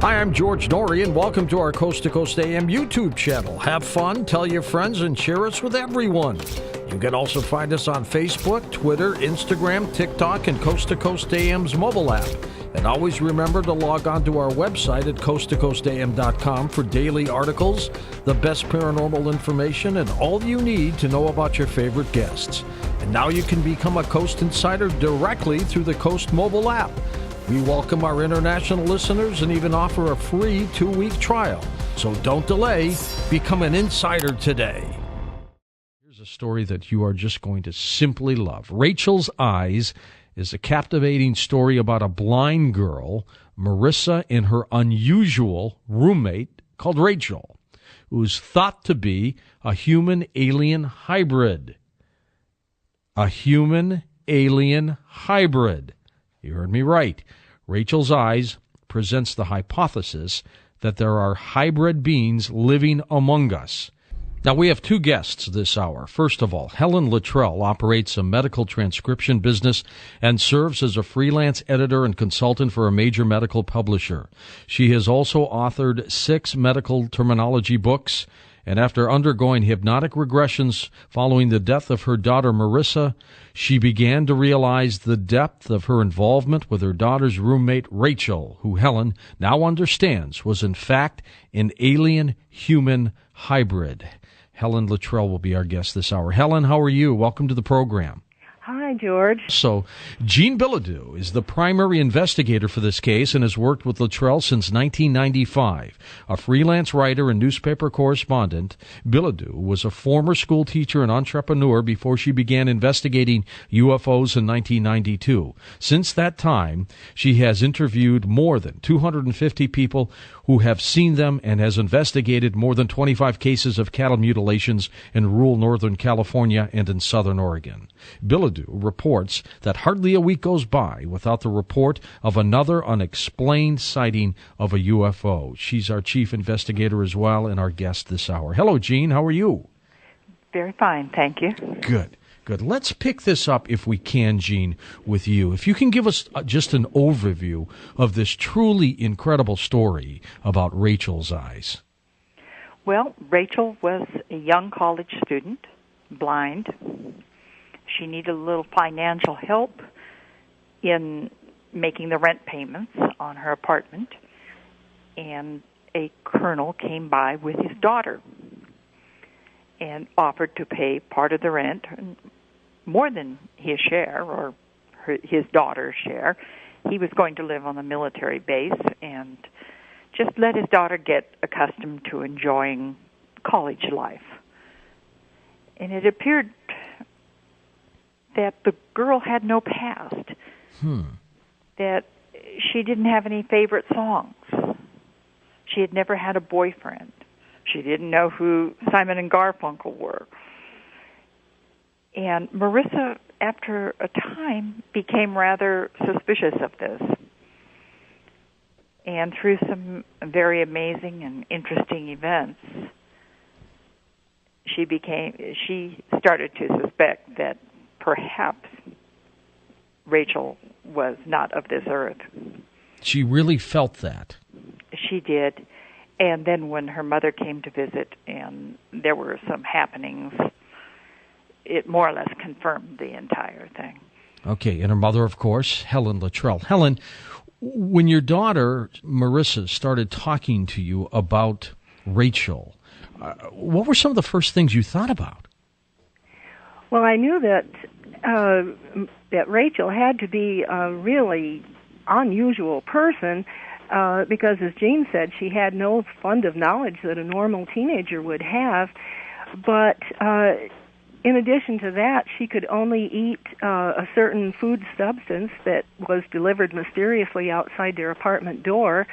Hi, I'm George Norrie, and welcome to our Coast to Coast AM YouTube channel. Have fun, tell your friends, and share us with everyone. You can also find us on Facebook, Twitter, Instagram, TikTok, and Coast to Coast AM's mobile app. And always remember to log on to our website at coasttocoastam.com for daily articles, the best paranormal information, and all you need to know about your favorite guests. And now you can become a Coast Insider directly through the Coast mobile app. We welcome our international listeners and even offer a free 2-week trial. So don't delay. Become an insider today. Here's a story that you are just going to simply love. Raechel's Eyes is a captivating story about a blind girl, Marissa, and her unusual roommate called Raechel, who is thought to be a human-alien hybrid. A human-alien hybrid. You heard me right. Raechel's Eyes presents the hypothesis that there are hybrid beings living among us. Now, we have two guests this hour. First of all, Helen Luttrell operates a medical transcription business and serves as a freelance editor and consultant for a major medical publisher. She has also authored 6 medical terminology books, and after undergoing hypnotic regressions following the death of her daughter Marissa, she began to realize the depth of her involvement with her daughter's roommate Raechel, who Helen now understands was in fact an alien-human hybrid. Helen Luttrell will be our guest this hour. Helen, how are you? Welcome to the program. Hi, George. So, Jean Bilodeau is the primary investigator for this case and has worked with Luttrell since 1995. A freelance writer and newspaper correspondent, Bilodeau was a former school teacher and entrepreneur before she began investigating UFOs in 1992. Since that time, she has interviewed more than 250 people who have seen them and has investigated more than 25 cases of cattle mutilations in rural Northern California and in Southern Oregon. Bilodeau reports that hardly a week goes by without the report of another unexplained sighting of a UFO. She's our chief investigator as well and our guest this hour. Hello, Jean. How are you? Very fine, thank you. Good. Let's pick this up, if we can, Jean, with you. If you can give us just an overview of this truly incredible story about Raechel's Eyes. Well, Raechel was a young college student, blind. She needed a little financial help in making the rent payments on her apartment, and a colonel came by with his daughter and offered to pay part of the rent, more than his share or his daughter's share. He was going to live on the military base and just let his daughter get accustomed to enjoying college life. And it appeared that the girl had no past, that she didn't have any favorite songs. She had never had a boyfriend. She didn't know who Simon and Garfunkel were. And Marissa, after a time, became rather suspicious of this. And through some very amazing and interesting events, she started to suspect that perhaps Raechel was not of this earth. She really felt that. She did. And then when her mother came to visit and there were some happenings, it more or less confirmed the entire thing. Okay, and her mother, of course, Helen Luttrell. Helen, when your daughter, Marissa, started talking to you about Raechel, what were some of the first things you thought about? Well, I knew that Raechel had to be a really unusual person because, as Jean said, she had no fund of knowledge that a normal teenager would have. But in addition to that, she could only eat a certain food substance that was delivered mysteriously outside their apartment door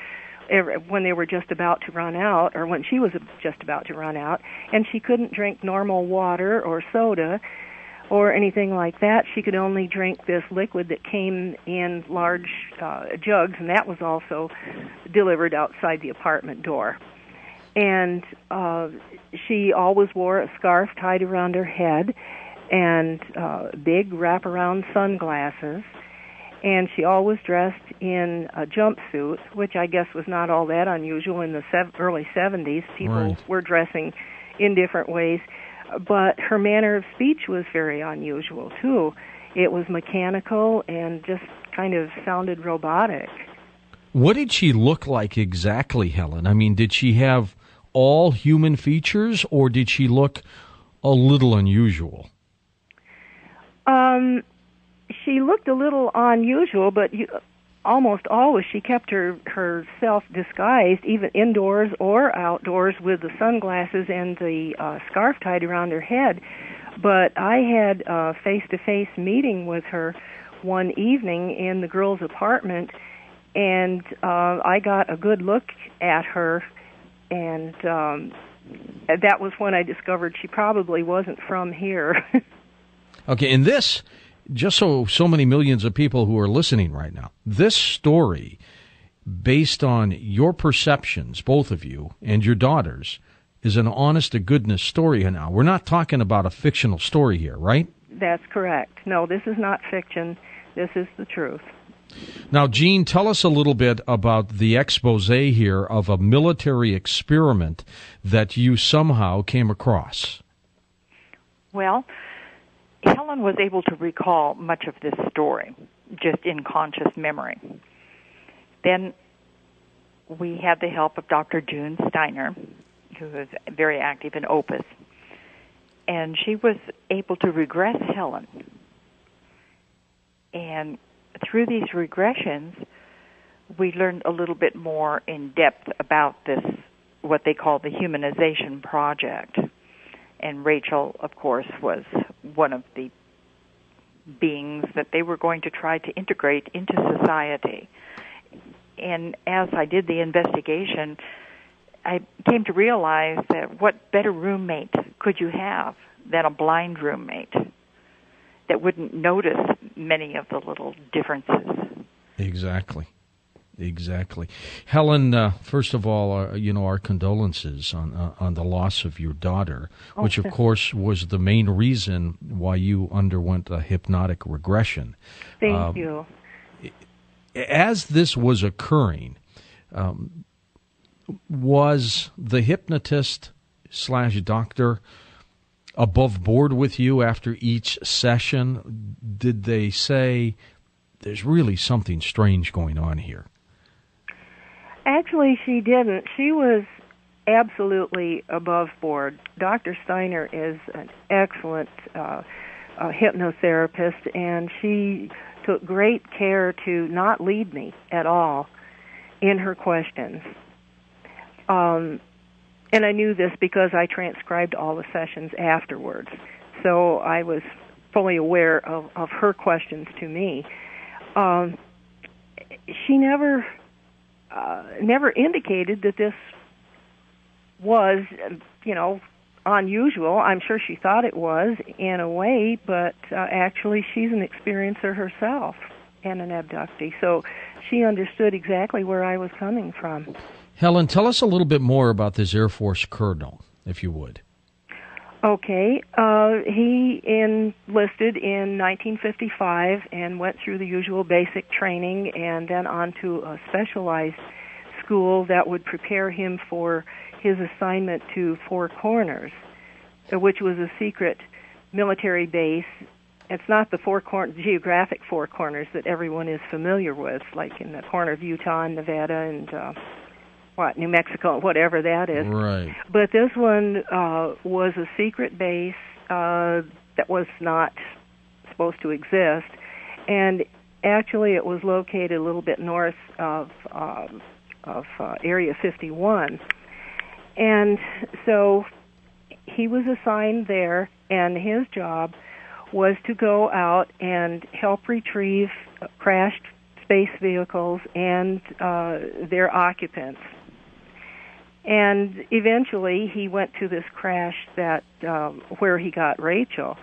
when they were just about to run out, or when she was just about to run out, and she couldn't drink normal water or soda or anything like that. She could only drink this liquid that came in large jugs, and that was also delivered outside the apartment door. And she always wore a scarf tied around her head and big wraparound sunglasses. and she always dressed in a jumpsuit, which I guess was not all that unusual in the early 70s. People were dressing in different ways, but her manner of speech was very unusual, too. It was mechanical and just kind of sounded robotic. What did she look like exactly, Helen? I mean, did she have all human features, or did she look a little unusual? She looked a little unusual, but almost always she kept herself disguised, even indoors or outdoors, with the sunglasses and the scarf tied around her head. But I had a face-to-face meeting with her one evening in the girls' apartment, and I got a good look at her, and that was when I discovered she probably wasn't from here. Okay, and this, just so many millions of people who are listening right now, this story, based on your perceptions, both of you, and your daughters, is an honest-to-goodness story now. We're not talking about a fictional story here, right? That's correct. No, this is not fiction. This is the truth. Now, Jean, tell us a little bit about the expose here of a military experiment that you somehow came across. Well, Helen was able to recall much of this story, just in conscious memory. Then we had the help of Dr. June Steiner, who was very active in Opus, and she was able to regress Helen. And through these regressions, we learned a little bit more in depth about this, what they call the humanization project. And Raechel, of course, was one of the beings that they were going to try to integrate into society. And as I did the investigation, I came to realize that what better roommate could you have than a blind roommate that wouldn't notice many of the little differences. Exactly. Helen, first of all, our condolences on the loss of your daughter, which, of course, was the main reason why you underwent a hypnotic regression. Thank you. As this was occurring, was the hypnotist/doctor above board with you after each session? Did they say, there's really something strange going on here? Actually, she didn't. She was absolutely above board. Dr. Steiner is an excellent hypnotherapist, and she took great care to not lead me at all in her questions. And I knew this because I transcribed all the sessions afterwards. So I was fully aware of her questions to me. She never indicated that this was, unusual. I'm sure she thought it was in a way, but actually she's an experiencer herself and an abductee. So she understood exactly where I was coming from. Helen, tell us a little bit more about this Air Force colonel, if you would. Okay. He enlisted in 1955 and went through the usual basic training and then on to a specialized school that would prepare him for his assignment to Four Corners, which was a secret military base. It's not the geographic Four Corners that everyone is familiar with, like in the corner of Utah and Nevada and New Mexico, whatever that is. Right. But this one was a secret base that was not supposed to exist, and actually it was located a little bit north of Area 51. And so he was assigned there, and his job was to go out and help retrieve crashed space vehicles and their occupants. And eventually he went to this crash that where he got Raechel.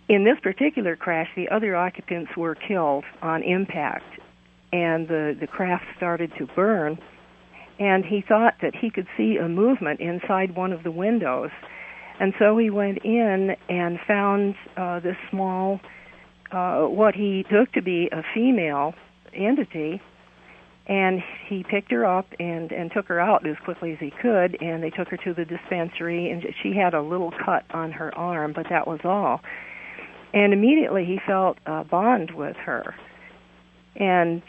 In this particular crash, the other occupants were killed on impact, and the craft started to burn. And he thought that he could see a movement inside one of the windows. And so he went in and found this small what he took to be a female entity, and he picked her up and took her out as quickly as he could, and they took her to the dispensary, and she had a little cut on her arm, but that was all. And immediately he felt a bond with her, and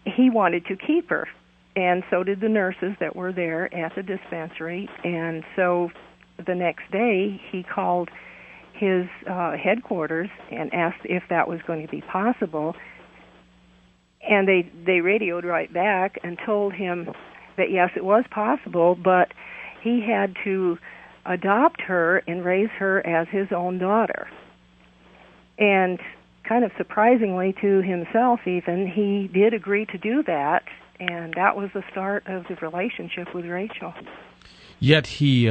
he wanted to keep her, and so did the nurses that were there at the dispensary. And so the next day he called his headquarters and asked if that was going to be possible, and they radioed right back and told him that yes, it was possible, but he had to adopt her and raise her as his own daughter. And kind of surprisingly to himself even, he did agree to do that, and that was the start of the relationship with Raechel. Yet he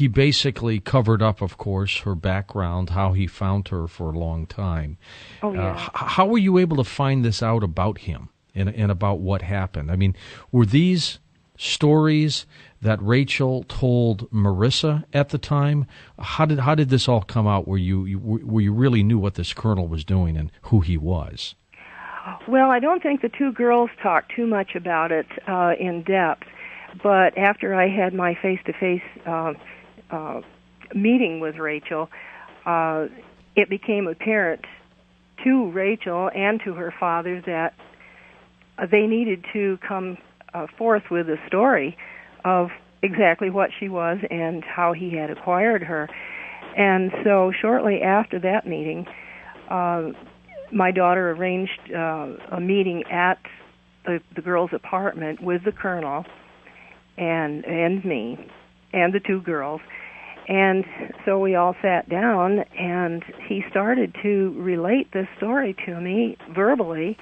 basically covered up, of course, her background, how he found her for a long time. Oh, yeah. How were you able to find this out about him and about what happened? I mean, were these stories that Raechel told Marissa at the time? How did this all come out where you really knew what this colonel was doing and who he was? Well, I don't think the two girls talked too much about it in depth, but after I had my face-to-face meeting with Raechel, it became apparent to Raechel and to her father that they needed to come forth with a story of exactly what she was and how he had acquired her. And so shortly after that meeting, my daughter arranged a meeting at the girls' apartment with the colonel and me and the two girls. And so we all sat down, and he started to relate this story to me verbally.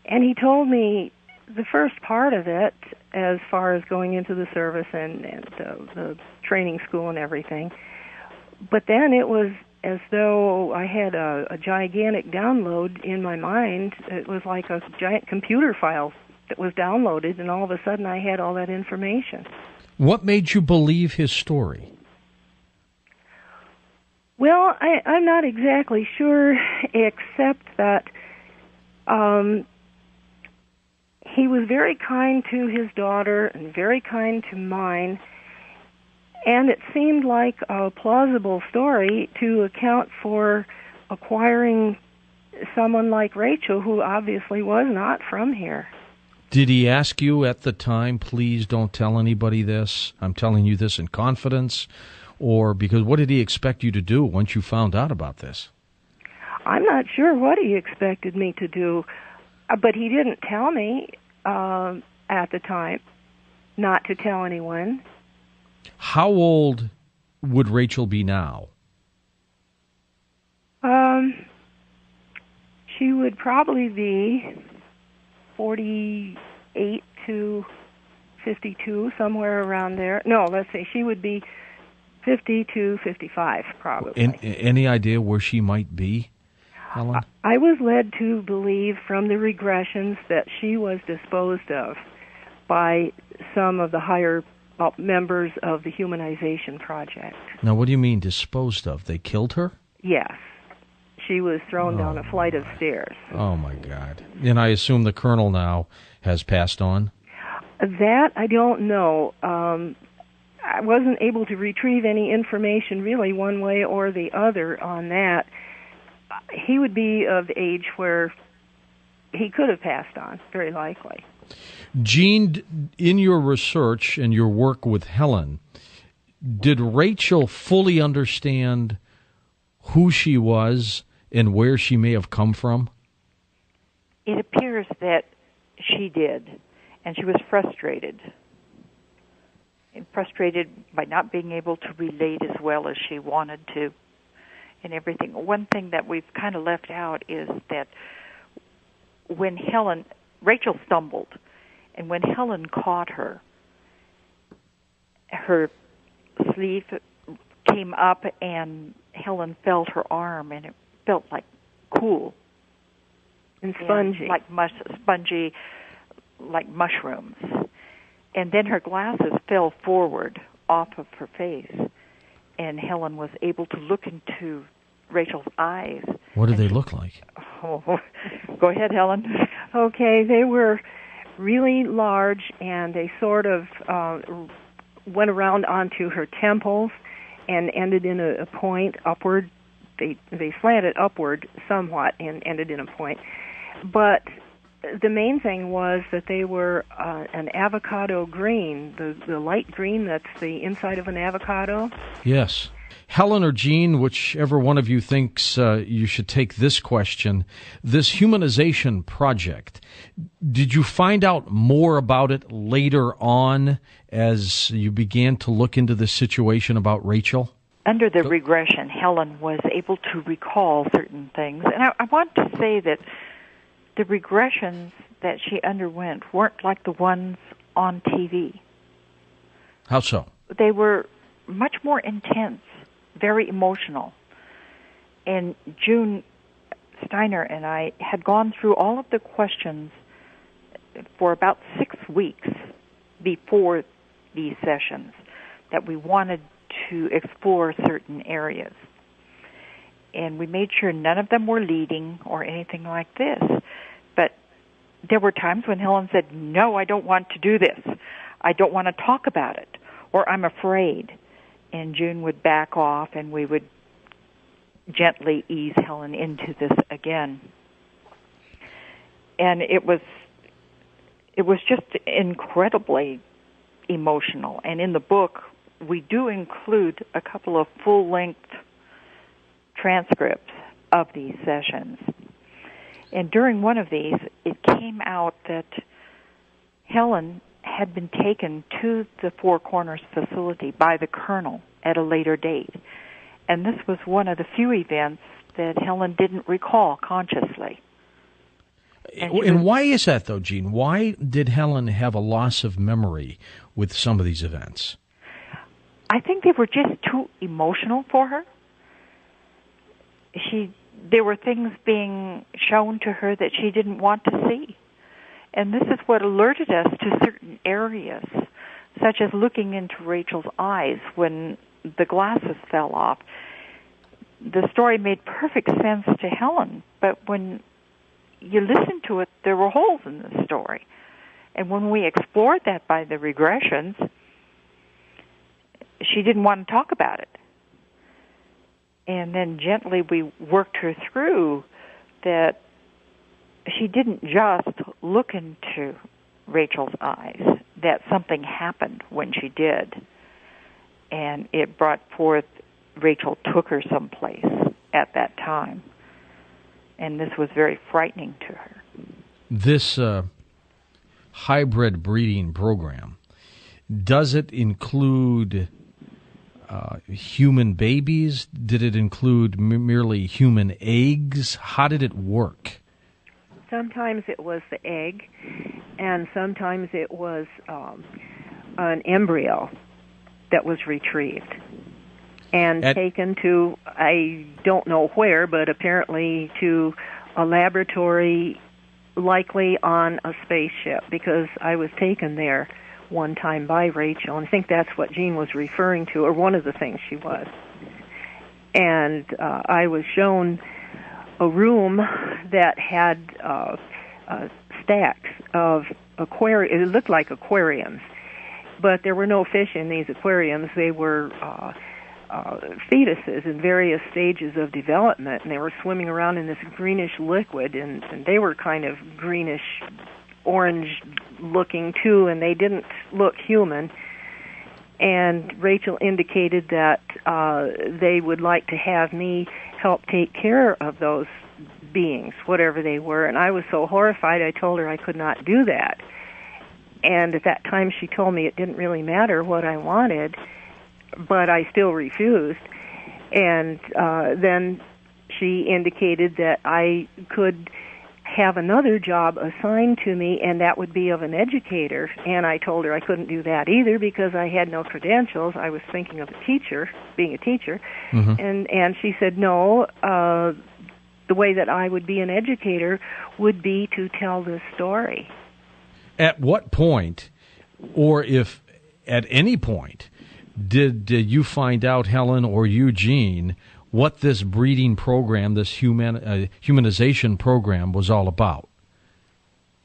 And he told me the first part of it, as far as going into the service and the training school and everything. But then it was as though I had a gigantic download in my mind. It was like a giant computer file that was downloaded, and all of a sudden I had all that information. What made you believe his story? Well, I'm not exactly sure, except that he was very kind to his daughter and very kind to mine, and it seemed like a plausible story to account for acquiring someone like Raechel, who obviously was not from here. Did he ask you at the time, please don't tell anybody this? I'm telling you this in confidence. Or because what did he expect you to do once you found out about this? I'm not sure what he expected me to do, but he didn't tell me at the time not to tell anyone. How old would Raechel be now? She would probably be 48 to 52, somewhere around there. No, let's see, she would be 50 to 55, probably. Any idea where she might be, Helen? I was led to believe from the regressions that she was disposed of by some of the higher members of the Humanization Project. Now, what do you mean disposed of? They killed her? Yes. She was thrown down a flight of stairs. Oh, my God. And I assume the colonel now has passed on? That I don't know. I wasn't able to retrieve any information really one way or the other on that. He would be of the age where he could have passed on, very likely. Jean, in your research and your work with Helen, did Raechel fully understand who she was and where she may have come from? It appears that she did, and she was frustrated. Frustrated by not being able to relate as well as she wanted to and everything. One thing that we've kind of left out is that when Raechel stumbled, and when Helen caught her, her sleeve came up and Helen felt her arm, and it felt like cool and spongy, spongy, like mushrooms. And then her glasses fell forward off of her face, and Helen was able to look into Raechel's eyes. What did they look like? Oh, go ahead, Helen. Okay, they were really large, and they sort of went around onto her temples and ended in a point upward. They slanted upward somewhat and ended in a point. But the main thing was that they were an avocado green, the light green that's the inside of an avocado. Yes. Helen or Jean, whichever one of you thinks you should take this question, this humanization project, did you find out more about it later on as you began to look into this situation about Raechel? Under the regression, Helen was able to recall certain things. And I want to say that the regressions that she underwent weren't like the ones on TV. How so? They were much more intense, very emotional. And June Steiner and I had gone through all of the questions for about 6 weeks before these sessions that we wanted to explore certain areas. And we made sure none of them were leading or anything like this. But there were times when Helen said, "No, I don't want to do this. I don't want to talk about it," or "I'm afraid." And June would back off, and we would gently ease Helen into this again. And it was just incredibly emotional. And in the book, we do include a couple of full-length transcripts of these sessions. And during one of these, it came out that Helen had been taken to the Four Corners facility by the colonel at a later date. And this was one of the few events that Helen didn't recall consciously. And why is that, though, Jean? Why did Helen have a loss of memory with some of these events? I think they were just too emotional for her. There were things being shown to her that she didn't want to see. And this is what alerted us to certain areas, such as looking into Raechel's eyes when the glasses fell off. The story made perfect sense to Helen, but when you listen to it, there were holes in the story. And when we explored that by the regressions, she didn't want to talk about it. And then gently we worked her through that she didn't just look into Raechel's eyes, that something happened when she did. And it brought forth, Raechel took her someplace at that time. And this was very frightening to her. This hybrid breeding program, does it include human babies? Did it include merely human eggs? How did it work? Sometimes it was the egg, and sometimes it was an embryo that was retrieved and taken to, I don't know where, but apparently to a laboratory, likely on a spaceship, because I was taken there one time by Raechel, and I think that's what Jean was referring to, or one of the things she was. And I was shown a room that had stacks of it looked like aquariums, but there were no fish in these aquariums. They were fetuses in various stages of development, and they were swimming around in this greenish liquid, and they were kind of greenish orange looking too, and they didn't look human. And Raechel indicated that they would like to have me help take care of those beings, whatever they were. And I was so horrified, I told her I could not do that. And at that time she told me it didn't really matter what I wanted, but I still refused. And then she indicated that I could have another job assigned to me, and that would be of an educator. And I told her I couldn't do that either because I had no credentials. I was thinking of being a teacher. Mm-hmm. And she said, no, the way that I would be an educator would be to tell this story. At what point, or if at any point, did you find out, Helen or Eugene, what this breeding program, this humanization program was all about?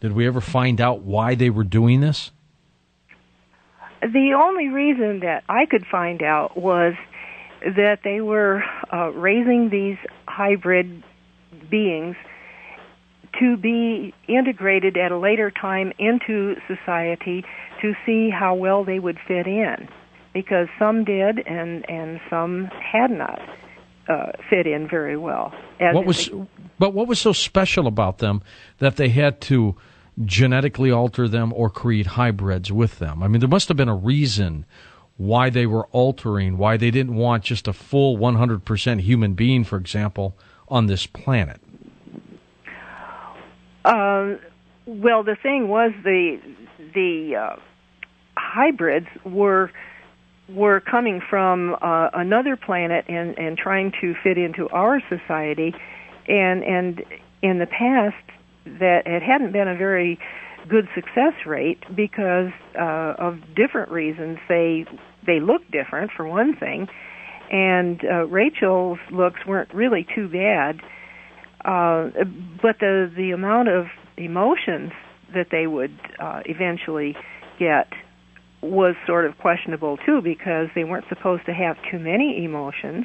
Did we ever find out why they were doing this? The only reason that I could find out was that they were raising these hybrid beings to be integrated at a later time into society to see how well they would fit in, because some did and some had not fit in very well. But what was so special about them that they had to genetically alter them or create hybrids with them? I mean, there must have been a reason why they were altering, why they didn't want just a full 100% human being, for example, on this planet. Well, the thing was the hybrids were coming from another planet and trying to fit into our society, and in the past that it hadn't been a very good success rate because of different reasons. They looked different, for one thing, and Raechel's looks weren't really too bad, but the amount of emotions that they would eventually get was sort of questionable too, because they weren't supposed to have too many emotions,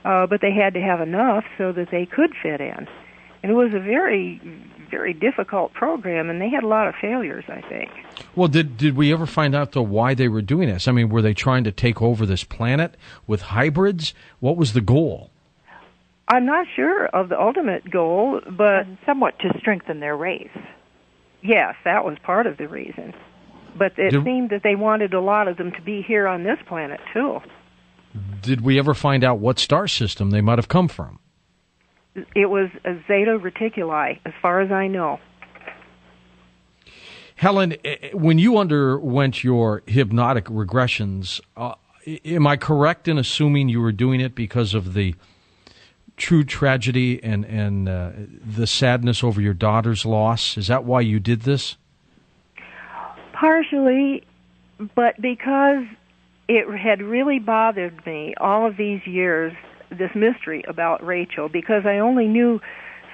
but they had to have enough so that they could fit in. And it was a very, very difficult program, and they had a lot of failures, I think. Well, did we ever find out, though, why they were doing this? I mean, were they trying to take over this planet with hybrids? What was the goal? I'm not sure of the ultimate goal, but somewhat to strengthen their race. Yes, that was part of the reason. But it seemed that they wanted a lot of them to be here on this planet, too. Did we ever find out what star system they might have come from? It was a Zeta Reticuli, as far as I know. Helen, when you underwent your hypnotic regressions, am I correct in assuming you were doing it because of the true tragedy and the sadness over your daughter's loss? Is that why you did this? Partially, but because it had really bothered me all of these years, this mystery about Raechel, because I only knew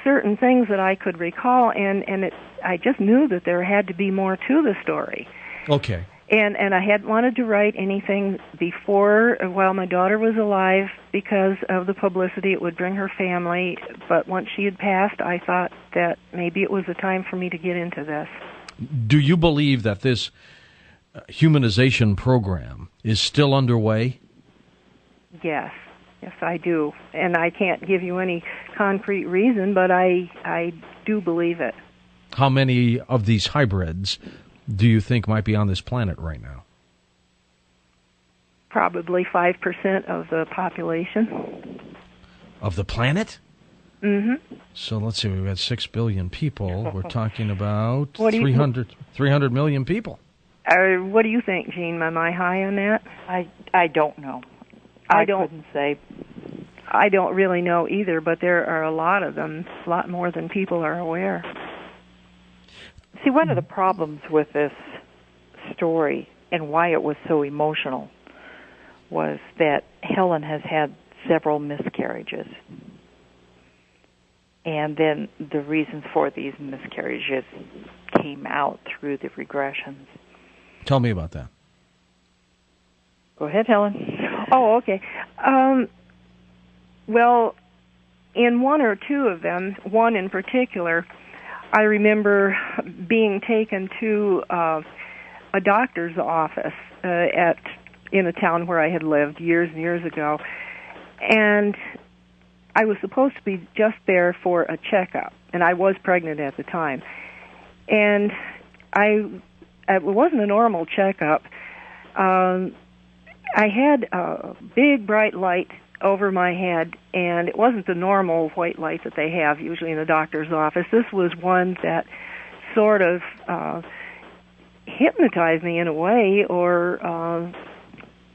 certain things that I could recall, and I just knew that there had to be more to the story. Okay. And I hadn't wanted to write anything before, while my daughter was alive, because of the publicity it would bring her family. But once she had passed, I thought that maybe it was the time for me to get into this. Do you believe that this humanization program is still underway? Yes. Yes, I do. And I can't give you any concrete reason, but I do believe it. How many of these hybrids do you think might be on this planet right now? Probably 5% of the population. Of the planet? Mm-hmm. So let's see, we've got 6 billion people. We're talking about 300 million people. What do you think, Jean? Am I high on that? I don't know. I couldn't say. I don't really know either, but there are a lot of them, a lot more than people are aware. See, one of the problems with this story and why it was so emotional was that Helen has had several miscarriages. And then the reasons for these miscarriages came out through the regressions. Tell me about that. Go ahead, Helen. Oh, okay. Well, in one or two of them, one in particular, I remember being taken to a doctor's office in a town where I had lived years and years ago, and I was supposed to be just there for a checkup, and I was pregnant at the time. And it wasn't a normal checkup. I had a big bright light over my head, and it wasn't the normal white light that they have usually in the doctor's office. This was one that sort of hypnotized me in a way, or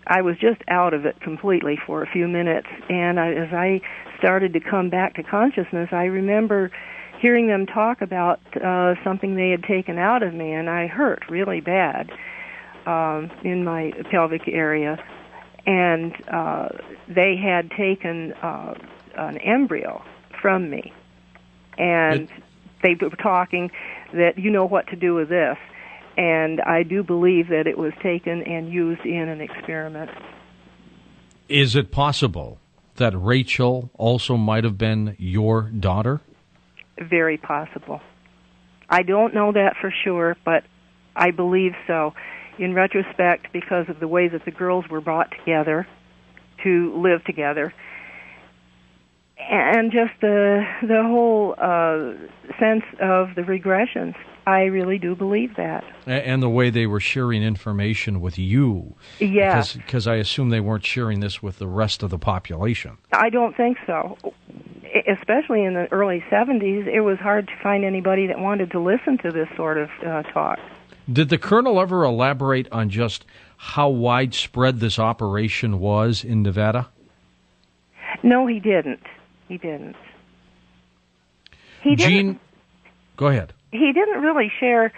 I was just out of it completely for a few minutes. And as I started to come back to consciousness, I remember hearing them talk about something they had taken out of me, and I hurt really bad in my pelvic area. and they had taken an embryo from me, and they were talking that you know what to do with this, and I do believe that it was taken and used in an experiment. Is it possible that Raechel also might have been your daughter? Very possible. I don't know that for sure, but I believe so. In retrospect, because of the way that the girls were brought together to live together, and just the whole sense of the regressions, I really do believe that. And the way they were sharing information with you. Yeah. Because I assume they weren't sharing this with the rest of the population. I don't think so. Especially in the early 70s, it was hard to find anybody that wanted to listen to this sort of talk. Did the colonel ever elaborate on just how widespread this operation was in Nevada? No, he didn't. He didn't. Gene, go ahead. He didn't really share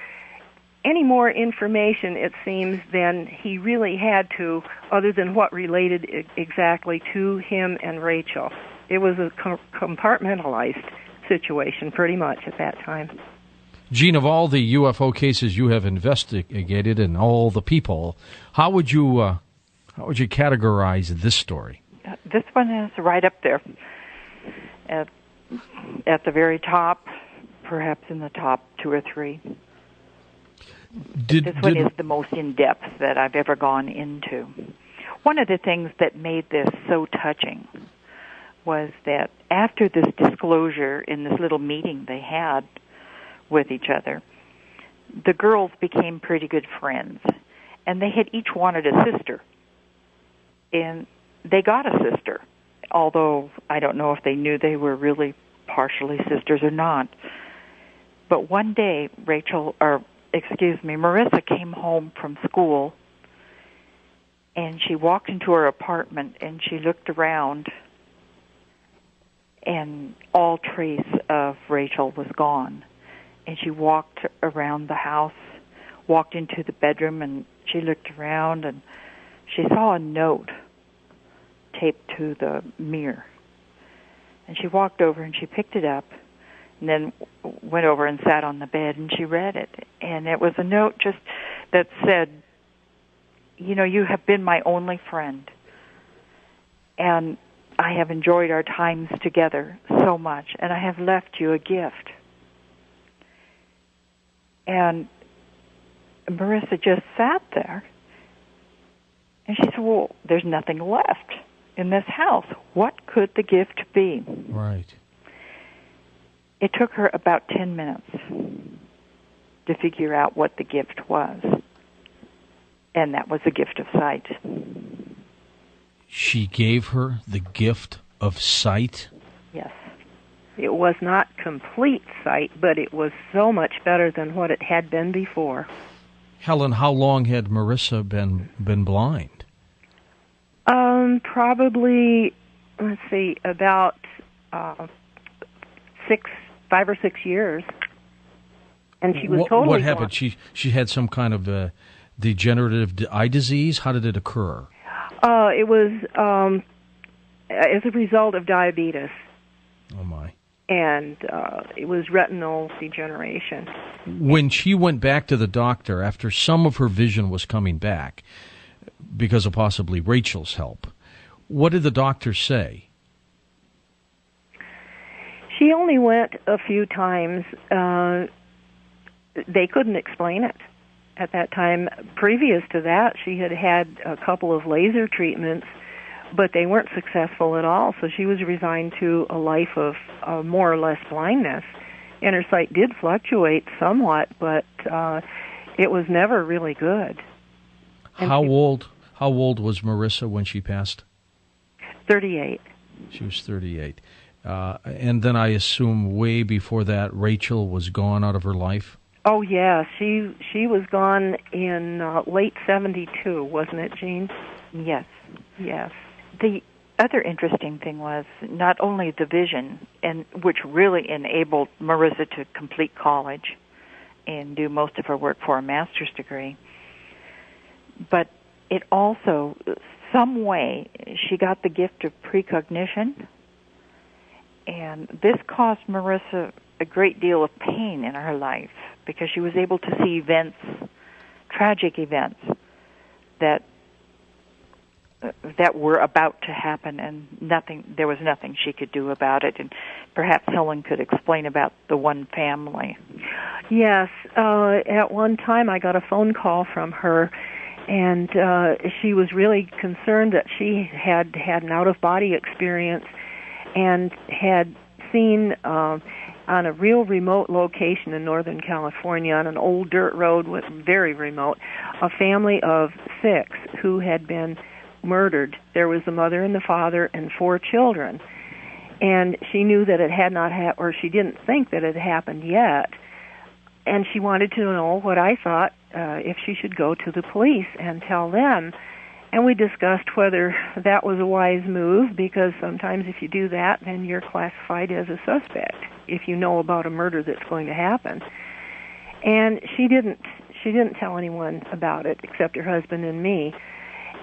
any more information, it seems, than he really had to, other than what related exactly to him and Raechel. It was a compartmentalized situation, pretty much, at that time. Gene, of all the UFO cases you have investigated and all the people, how would you categorize this story? This one is right up there, at the very top, perhaps in the top 2 or 3. This one is the most in-depth that I've ever gone into. One of the things that made this so touching was that after this disclosure in this little meeting they had with each other, the girls became pretty good friends, and they had each wanted a sister. And they got a sister, although I don't know if they knew they were really partially sisters or not. But one day, Marissa came home from school, and she walked into her apartment, and she looked around, and all trace of Raechel was gone. And she walked around the house, walked into the bedroom, and she looked around, and she saw a note taped to the mirror. And she walked over and she picked it up, and then went over and sat on the bed, and she read it. And it was a note just that said, you know, you have been my only friend, and I have enjoyed our times together so much, and I have left you a gift. And Marissa just sat there, and she said, well, there's nothing left in this house. What could the gift be? Right. It took her about 10 minutes to figure out what the gift was, and that was the gift of sight. She gave her the gift of sight? Yes. It was not complete sight, but it was so much better than what it had been before. Helen, how long had Marissa been blind? Probably, let's see, about 5 or 6 years. And she was totally What happened? blind. She had some kind of degenerative eye disease? How did it occur? It was as a result of diabetes. Oh, my. And it was retinal degeneration. When she went back to the doctor after some of her vision was coming back, because of possibly Raechel's help, what did the doctor say? She only went a few times. They couldn't explain it at that time. Previous to that, she had had a couple of laser treatments, but they weren't successful at all, so she was resigned to a life of more or less blindness. And her sight did fluctuate somewhat, but it was never really good. And How old was Marissa when she passed? 38. She was 38. And then I assume way before that, Raechel was gone out of her life? Oh, yeah. She was gone in late 72, wasn't it, Jean? Yes. Yes. The other interesting thing was not only the vision, and which really enabled Marissa to complete college and do most of her work for a master's degree, but it also some way she got the gift of precognition, and this caused Marissa a great deal of pain in her life because she was able to see events, tragic events, that were about to happen, and there was nothing she could do about it. And perhaps Helen could explain about the one family. Yes, at one time I got a phone call from her, and she was really concerned that she had an out-of-body experience and had seen on a real remote location in Northern California, on an old dirt road, very remote, a family of 6 who had been murdered. There was the mother and the father and 4 children. And she knew that it had not happened, or she didn't think that it had happened yet. And she wanted to know what I thought, if she should go to the police and tell them. And we discussed whether that was a wise move, because sometimes if you do that, then you're classified as a suspect if you know about a murder that's going to happen. And she didn't tell anyone about it except her husband and me.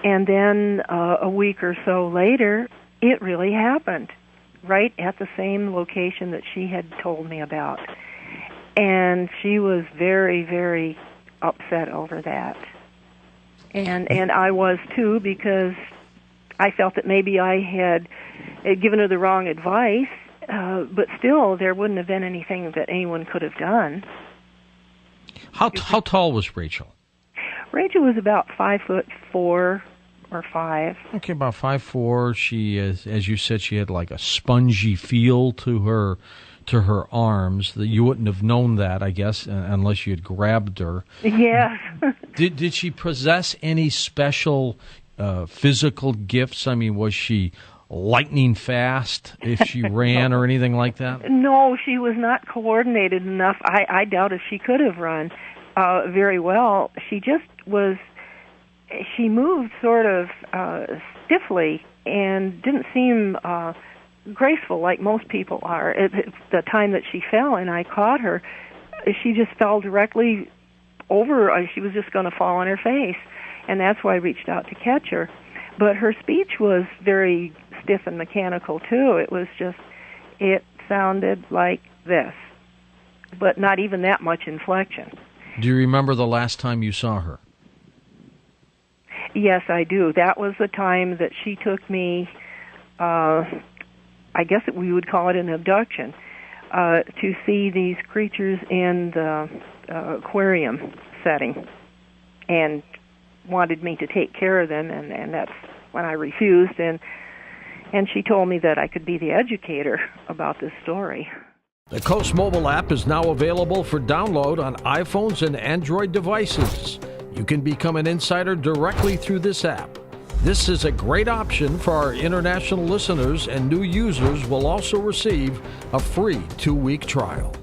And then a week or so later, it really happened, right at the same location that she had told me about. And she was very, very upset over that. And I was too, because I felt that maybe I had given her the wrong advice, but still there wouldn't have been anything that anyone could have done. How tall was Raechel? Raechel was about 5'4" or 5. Okay, about 5'4". She, as you said, she had like a spongy feel to her arms. That you wouldn't have known that, I guess, unless you had grabbed her. Yes. Did she possess any special physical gifts? I mean, was she lightning fast if she ran or anything like that? No, she was not coordinated enough. I doubt if she could have run very well. She just was. She moved sort of stiffly and didn't seem graceful like most people are. At the time that she fell and I caught her, she just fell directly over. She was just going to fall on her face, and that's why I reached out to catch her. But her speech was very stiff and mechanical too. It sounded like this, but not even that much inflection. Do you remember the last time you saw her? Yes, I do. That was the time that she took me, I guess we would call it an abduction, to see these creatures in the aquarium setting, and wanted me to take care of them, and that's when I refused, and she told me that I could be the educator about this story. The Coast mobile app is now available for download on iPhones and Android devices. You can become an insider directly through this app. This is a great option for our international listeners, and new users will also receive a free 2-week trial.